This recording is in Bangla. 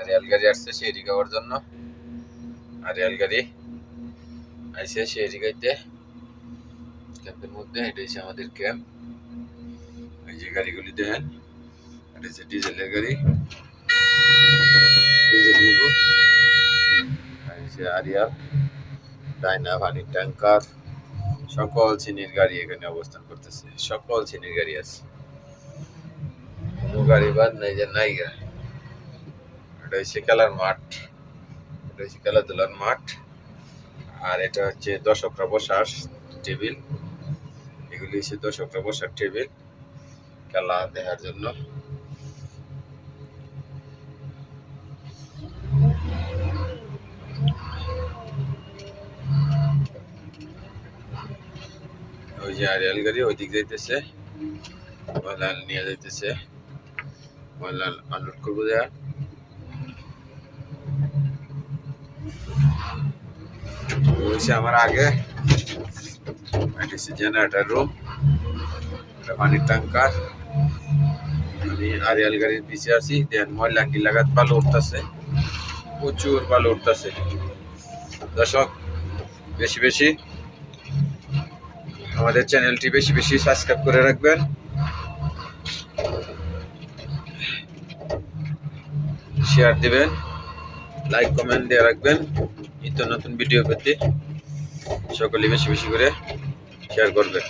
রেল গাড়ি আসছে শেহরি খাওয়ার জন্য। আর রেল গাড়ি আইসে শেহরি খাইতে ক্যাম্পের মধ্যে। এটা হচ্ছে আমাদের ক্যাম্প। এই যে গাড়িগুলি দেখেন, এটা হচ্ছে ডিজেলের গাড়ি, ডিজেল নিব। আর হচ্ছে আরিয়াল, ডাইনা, পানির ট্যাঙ্কার, সকল শ্রেণীর গাড়ি এখানে অবস্থান করতেছে। সকল শ্রেণীর গাড়ি আছে, কোনো গাড়ি বাদ নাই যে নাই গা। এটা হচ্ছে খেলার মাঠ, এটা হচ্ছে খেলাধুলার মাঠ। আর এটা হচ্ছে দর্শকরা বসার টেবিল। এগুলি হচ্ছে দর্শকরা বসার টেবিল খেলা দেখার জন্য। ওই যে রেল গাড়ি ওই দিক যাইতেছে, ময়লা নিয়ে যাইতেছে, ময়লা আনলোড করবো দেয়া। হচ্ছে আমার আগে এটা হচ্ছে জেনারেটর রুম, এটা পানির ট্যাঙ্কার। আমি আরিয়াল গাড়ির পিছিয়ে আছি। দেন ময়লা কি লাগাত বালু উঠতেছে, প্রচুর বালু উঠতেছে। দর্শক বেশি বেশি আমাদের চ্যানেলটি বেশি বেশি সাবস্ক্রাইব করে রাখবেন, শেয়ার দিবেন, লাইক কমেন্ট দিয়ে রাখবেন। নিত্য নতুন ভিডিও পেতে সকলে বেশি বেশি করে শেয়ার করবেন।